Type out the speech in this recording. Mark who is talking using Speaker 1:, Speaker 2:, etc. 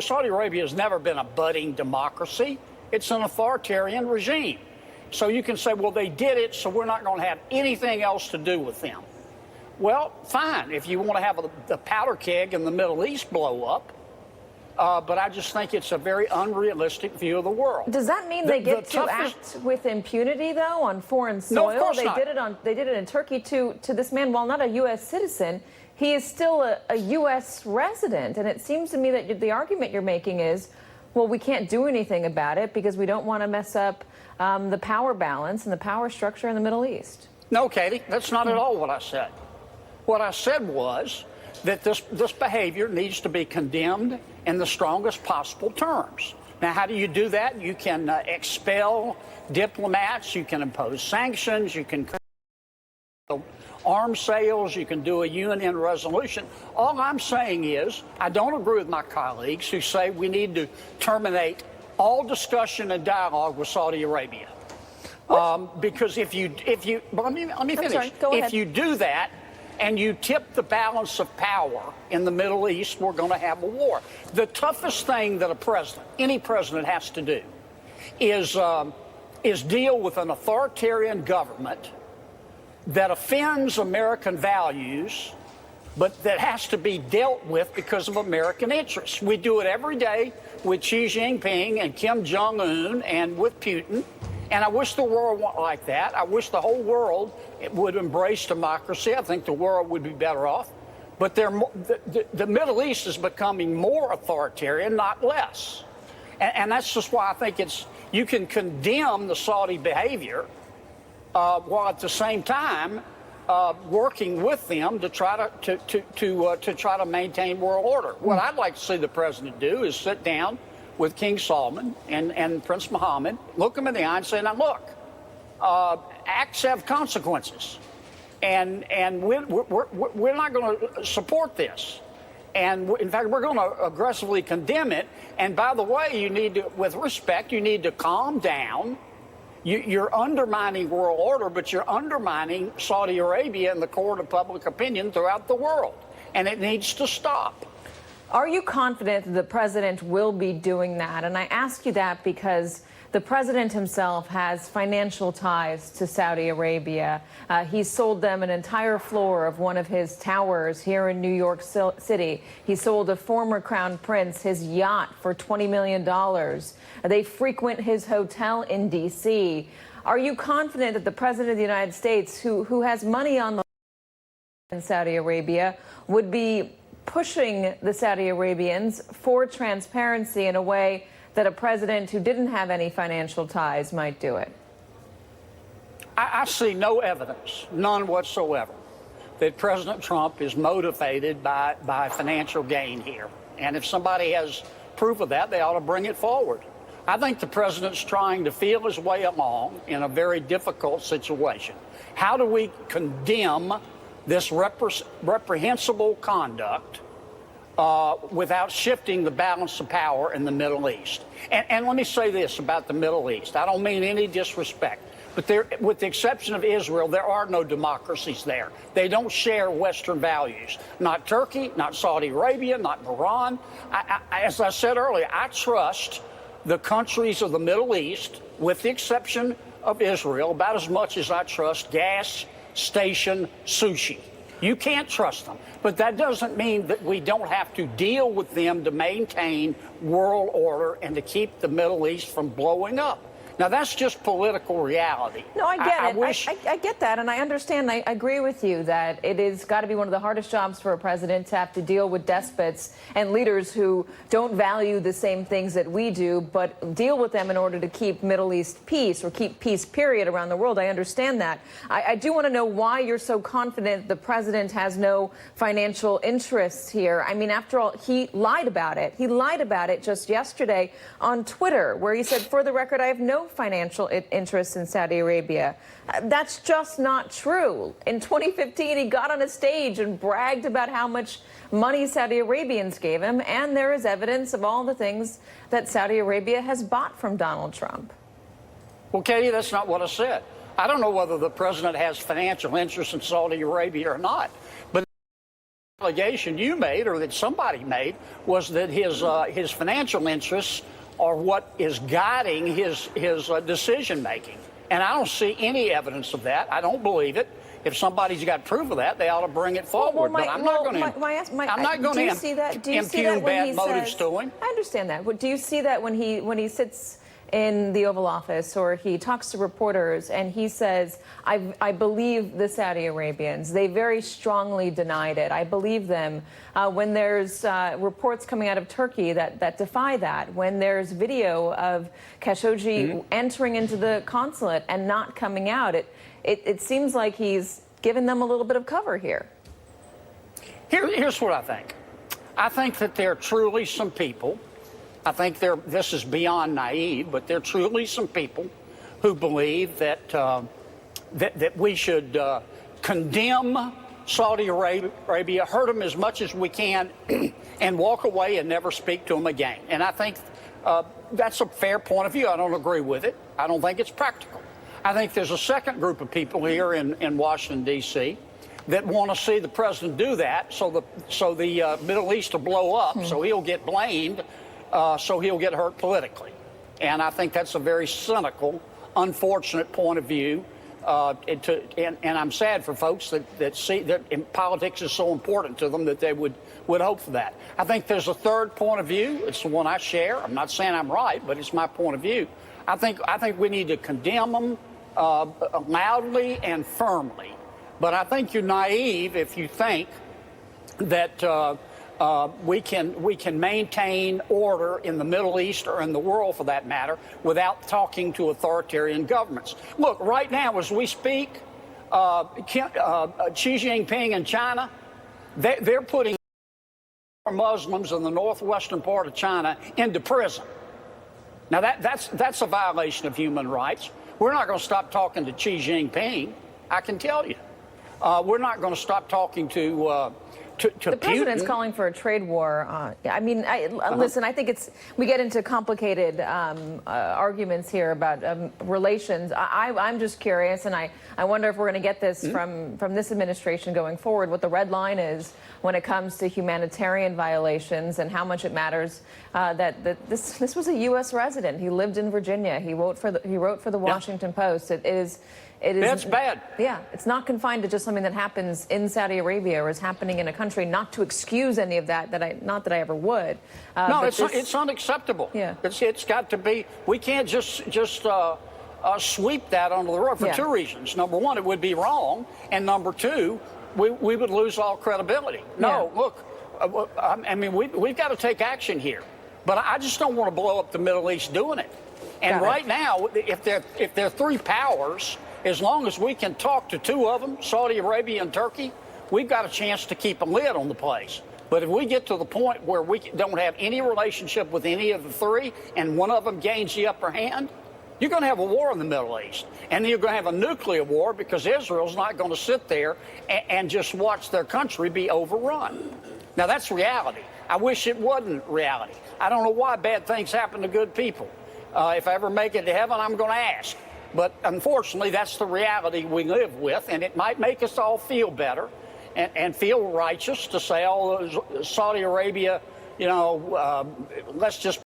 Speaker 1: Saudi Arabia has never been a budding democracy. It's an authoritarian regime. So you can say, well, they did it, so we're not going to have anything else to do with them. Well, fine, if you want to have the powder keg in the Middle East blow up. But I just think it's a very unrealistic view of the world.
Speaker 2: Does that mean they get to act with impunity, though, on foreign soil?
Speaker 1: No, of course not.
Speaker 2: They did it in Turkey to this man. While not a U.S. citizen, he is still a U.S. resident. And it seems to me that the argument you're making is, well, we can't do anything about it because we don't want to mess up the power balance and the power structure in the Middle East.
Speaker 1: No, Katie, that's not at all what I said. What I said was that this behavior needs to be condemned in the strongest possible terms. Now, how do you do that? You can expel diplomats, you can impose sanctions, you can arms sales, you can do a UN resolution. All I'm saying is I don't agree with my colleagues who say we need to terminate all discussion and dialogue with Saudi Arabia. Because if you let me finish.
Speaker 2: Sorry, go ahead.
Speaker 1: If you do that, and you tip the balance of power in the Middle East, we're going to have a war. The toughest thing that any president has to do is deal with an authoritarian government that offends American values, but that has to be dealt with because of American interests. We do it every day with Xi Jinping and Kim Jong-un and with Putin. And I wish the world went like that. I wish the whole world would embrace democracy. I think the world would be better off. But the Middle East is becoming more authoritarian, not less. And that's just why I think you can condemn the Saudi behavior while at the same time working with them to try to maintain world order. What I'd like to see the president do is sit down with King Salman and Prince Mohammed, look them in the eye and say, now look, acts have consequences, and we're not going to support this. And in fact, we're going to aggressively condemn it. And by the way, you need to, with respect, you need to calm down. You're undermining world order, but you're undermining Saudi Arabia in the court of public opinion throughout the world. And it needs to stop.
Speaker 2: Are you confident that the president will be doing that? And I ask you that because the president himself has financial ties to Saudi Arabia. He sold them an entire floor of one of his towers here in New York City. He sold a former crown prince his yacht for $20 million. They frequent his hotel in D.C. Are you confident that the president of the United States, who has money on the in Saudi Arabia, would be pushing the Saudi Arabians for transparency in a way that a president who didn't have any financial ties might do it?
Speaker 1: I see no evidence, none whatsoever, that President Trump is motivated by financial gain here. And if somebody has proof of that, they ought to bring it forward. I think the president's trying to feel his way along in a very difficult situation. How do we condemn this reprehensible conduct without shifting the balance of power in the Middle East? And let me say this about the Middle East. I don't mean any disrespect, but with the exception of Israel, there are no democracies there. They don't share Western values. Not Turkey, not Saudi Arabia, not Iran. As I said earlier, I trust the countries of the Middle East, with the exception of Israel, about as much as I trust gas station sushi. You can't trust them. But that doesn't mean that we don't have to deal with them to maintain world order and to keep the Middle East from blowing up. Now, that's just political reality.
Speaker 2: No, I get it. I get that, and I understand. I agree with you that it has got to be one of the hardest jobs for a president to have to deal with despots and leaders who don't value the same things that we do, but deal with them in order to keep Middle East peace or keep peace, period, around the world. I understand that. I do want to know why you're so confident the president has no financial interests here. I mean, after all, he lied about it. He lied about it just yesterday on Twitter, where he said, for the record, I have no financial interests in Saudi Arabia. That's just not true. In 2015, he got on a stage and bragged about how much money Saudi Arabians gave him, and there is evidence of all the things that Saudi Arabia has bought from Donald Trump.
Speaker 1: Well, Katie, that's not what I said. I don't know whether the president has financial interests in Saudi Arabia or not, but allegation you made, or that somebody made, was that his financial interests are what is guiding his decision making. And I don't see any evidence of that. I don't believe it. If somebody's got proof of that, they ought to bring it forward. But I'm not going to impugn bad motives to him.
Speaker 2: I understand that. Do you see that when he sits in the Oval Office or he talks to reporters and he says, I believe the Saudi Arabians? They very strongly denied it. I believe them. When there's reports coming out of Turkey that defy that, when there's video of Khashoggi entering into the consulate and not coming out, it seems like he's given them a little bit of cover here.
Speaker 1: Here's what I think. I think that there are truly some people, I think this is beyond naive, but there are truly some people who believe that that we should condemn Saudi Arabia, hurt them as much as we can, and walk away and never speak to them again. And I think that's a fair point of view. I don't agree with it. I don't think it's practical. I think there's a second group of people here in Washington, D.C., that want to see the president do that, so the Middle East will blow up, so he'll get blamed, so he'll get hurt politically. And I think that's a very cynical, unfortunate point of view. And I'm sad for folks that see that politics is so important to them that they would hope for that. I think there's a third point of view. It's the one I share. I'm not saying I'm right, but it's my point of view. I think we need to condemn them loudly and firmly. But I think you're naive if you think that we can maintain order in the Middle East or in the world, for that matter, without talking to authoritarian governments. Look, right now as we speak, Xi Jinping in China, they're putting Muslims in the northwestern part of China into prison. Now that's a violation of human rights. We're not going to stop talking to Xi Jinping, I can tell you. We're not going to stop talking to
Speaker 2: the president's calling for a trade war. I mean, listen, I think we get into complicated arguments here about relations. I'm just curious, and I wonder if we're going to get this from this administration going forward, what the red line is when it comes to humanitarian violations and how much it matters that this was a U.S. resident. He lived in Virginia. He wrote for the Washington Post. It is.
Speaker 1: That's bad.
Speaker 2: Yeah, it's not confined to just something that happens in Saudi Arabia or is happening in a country. Not to excuse any of that. Not that I ever would.
Speaker 1: No, it's unacceptable.
Speaker 2: Yeah,
Speaker 1: it's got to be. We can't just sweep that under the rug for two reasons. Number one, it would be wrong, and number two, we would lose all credibility. No, look, I mean, we've got to take action here, but I just don't want to blow up the Middle East doing it. And right now, if they're three powers, as long as we can talk to two of them, Saudi Arabia and Turkey, we've got a chance to keep a lid on the place. But if we get to the point where we don't have any relationship with any of the three and one of them gains the upper hand, you're going to have a war in the Middle East. And then you're going to have a nuclear war because Israel's not going to sit there and just watch their country be overrun. Now, that's reality. I wish it wasn't reality. I don't know why bad things happen to good people. If I ever make it to heaven, I'm going to ask. But unfortunately, that's the reality we live with, and it might make us all feel better and feel righteous to say, oh, Saudi Arabia, let's just